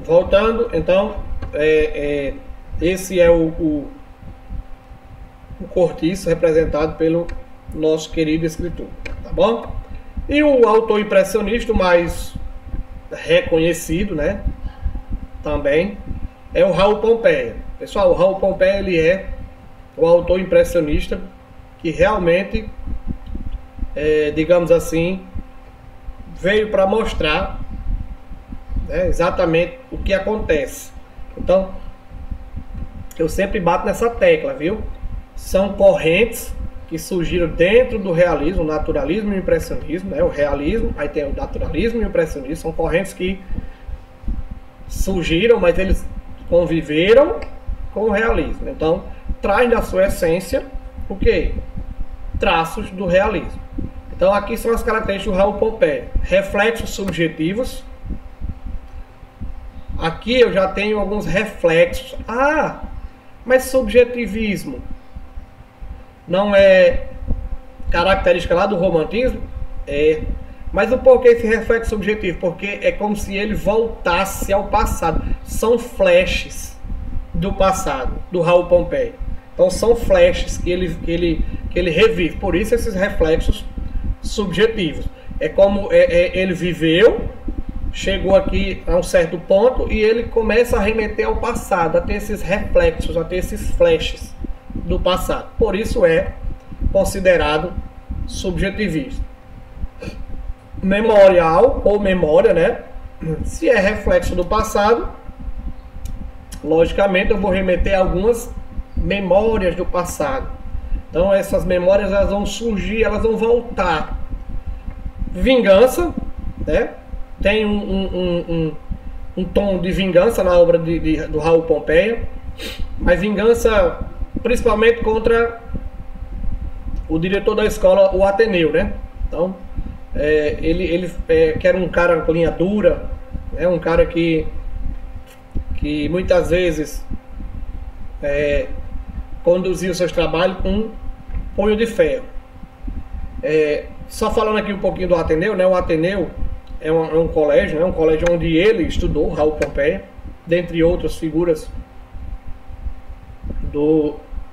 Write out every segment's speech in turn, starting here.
voltando, então, esse é o cortiço representado pelo nosso querido escritor, tá bom? E o autor impressionista mais reconhecido, né, também, é o Raul Pompeia. Pessoal, o Raul Pompeia, ele é o autor impressionista que realmente, digamos assim, veio para mostrar, né, exatamente o que acontece. Então, eu sempre bato nessa tecla, viu? São correntes que surgiram dentro do realismo, o naturalismo e o impressionismo, né? O realismo, aí tem o naturalismo e o impressionismo, são correntes que surgiram, mas eles conviveram com o realismo. Então, traz na sua essência o quê? Traços do realismo. Então, aqui são as características do Raul Pompeia. Reflexos subjetivos. Aqui eu já tenho alguns reflexos. Ah, mas subjetivismo não é característica lá do romantismo? É. Mas o porquê esse reflexo subjetivo? Porque é como se ele voltasse ao passado. São flashes do passado, do Raul Pompeia. Então são flashes que ele revive. Por isso esses reflexos subjetivos. É como ele viveu, chegou aqui a um certo ponto e ele começa a remeter ao passado, a ter esses reflexos, a ter esses flashes do passado. Por isso é considerado subjetivista. Memorial ou memória, né? Se é reflexo do passado, logicamente eu vou remeter a algumas memórias do passado. Então essas memórias, elas vão surgir, elas vão voltar. Vingança, né? Tem um tom de vingança na obra do Raul Pompeia, mas vingança principalmente contra o diretor da escola, o Ateneu, né? Então, ele que era um cara com linha dura, né? Um cara que muitas vezes conduzia os seus trabalhos com punho de ferro. Só falando aqui um pouquinho do Ateneu, né? O Ateneu é um colégio, né? Um colégio onde ele estudou, Raul Pompeia, dentre outras figuras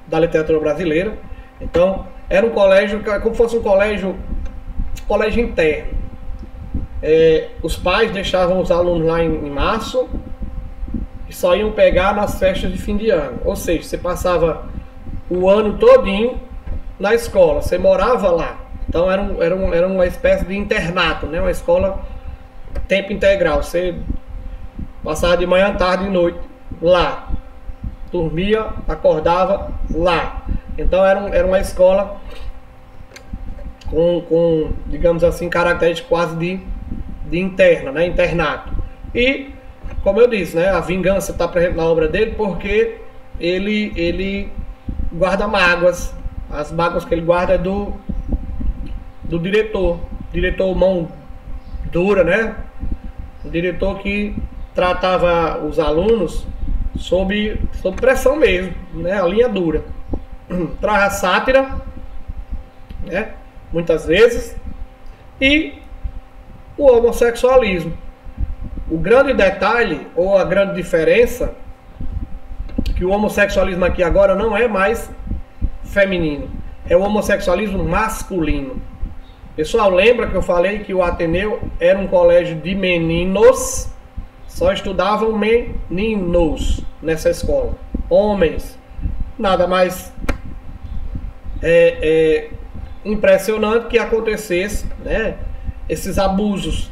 da literatura brasileira. Então, era um colégio, como fosse um colégio interno. Os pais deixavam os alunos lá em março e só iam pegar nas festas de fim de ano. Ou seja, você passava o ano todinho na escola, você morava lá. Então era uma espécie de internato, né? Uma escola tempo integral. Você passava de manhã, tarde e noite lá. Dormia, acordava lá. Então era uma escola com, digamos assim, características quase de interna, né? Internato. E, como eu disse, né? A vingança está presente na obra dele porque ele guarda mágoas. As mágoas que ele guarda é do diretor mão dura, né? O diretor que tratava os alunos sob pressão mesmo, né? A linha dura. Traz a sátira, né? Muitas vezes, e o homossexualismo. O grande detalhe, ou a grande diferença, que o homossexualismo aqui agora não é mais feminino, é o homossexualismo masculino. Pessoal, lembra que eu falei que o Ateneu era um colégio de meninos? Só estudavam meninos nessa escola. Homens. Nada mais impressionante que acontecesse, né, esses abusos,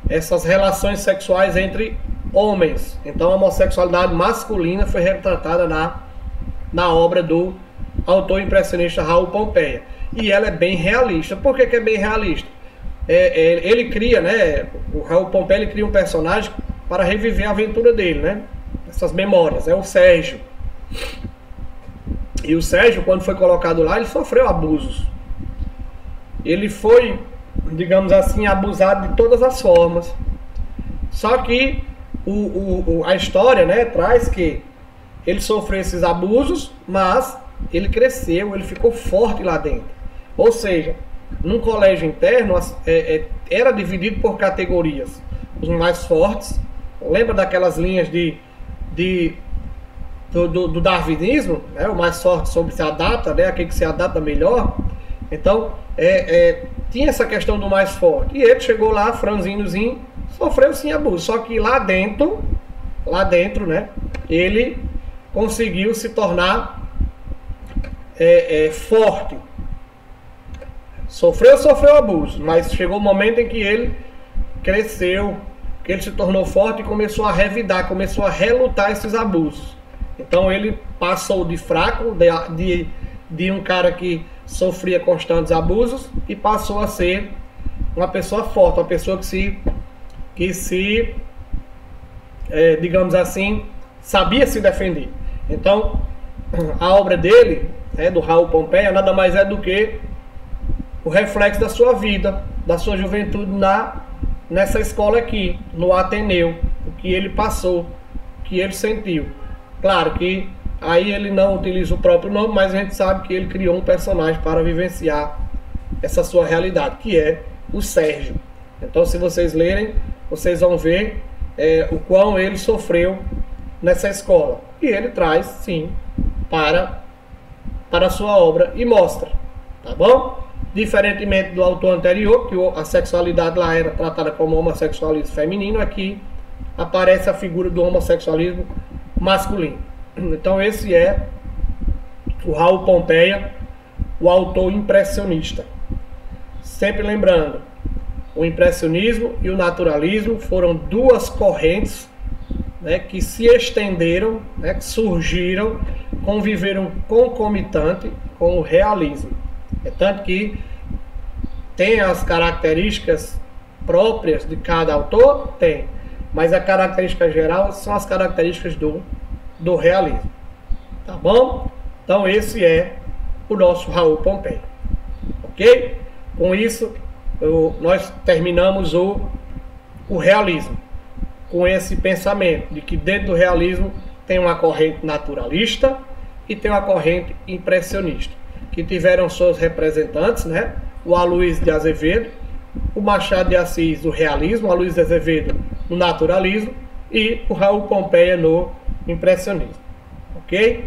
essas relações sexuais entre homens. Então a homossexualidade masculina foi retratada na obra do autor impressionista Raul Pompeia. E ela é bem realista. Por que é bem realista? Ele cria, né, o Raul Pompeia, ele cria um personagem para reviver a aventura dele, né? Essas memórias. É o Sérgio. E o Sérgio, quando foi colocado lá, ele sofreu abusos. Ele foi, digamos assim, abusado de todas as formas. Só que a história, né, traz que ele sofreu esses abusos, mas ele cresceu, ele ficou forte lá dentro. Ou seja, num colégio interno era dividido por categorias. Os mais fortes Lembra daquelas linhas do darwinismo, né? O mais forte sobre se adapta, né? Aquele que se adapta melhor. Então, tinha essa questão do mais forte. E ele chegou lá, franzinozinho, sofreu sim abuso. Só que lá dentro, né? Ele conseguiu se tornar forte. Sofreu abuso, mas chegou o momento em que ele cresceu, que ele se tornou forte e começou a revidar, começou a relutar esses abusos. Então ele passou de fraco, de um cara que sofria constantes abusos, e passou a ser uma pessoa forte, uma pessoa que se digamos assim, sabia se defender. Então, a obra dele, do Raul Pompeia, nada mais é do que o reflexo da sua vida, da sua juventude nessa escola aqui, no Ateneu, o que ele passou, o que ele sentiu. Claro que aí ele não utiliza o próprio nome, mas a gente sabe que ele criou um personagem para vivenciar essa sua realidade, que é o Sérgio. Então, se vocês lerem, vocês vão ver o quão ele sofreu nessa escola. E ele traz, sim, para a sua obra e mostra, tá bom? Diferentemente do autor anterior, que a sexualidade lá era tratada como homossexualismo feminino, aqui aparece a figura do homossexualismo masculino. Então esse é o Raul Pompeia, o autor impressionista. Sempre lembrando, o impressionismo e o naturalismo foram duas correntes, né, que se estenderam, né, que surgiram, conviveram concomitante com o realismo. É tanto que tem as características próprias de cada autor, tem, mas a característica geral são as características do realismo. Tá bom? Então esse é o nosso Raul Pompeia. Ok? Com isso, nós terminamos o realismo, com esse pensamento de que dentro do realismo tem uma corrente naturalista e tem uma corrente impressionista, que tiveram seus representantes, né? O Aloysio de Azevedo, o Machado de Assis no realismo, o Aloysio de Azevedo no naturalismo e o Raul Pompeia no impressionismo. Ok?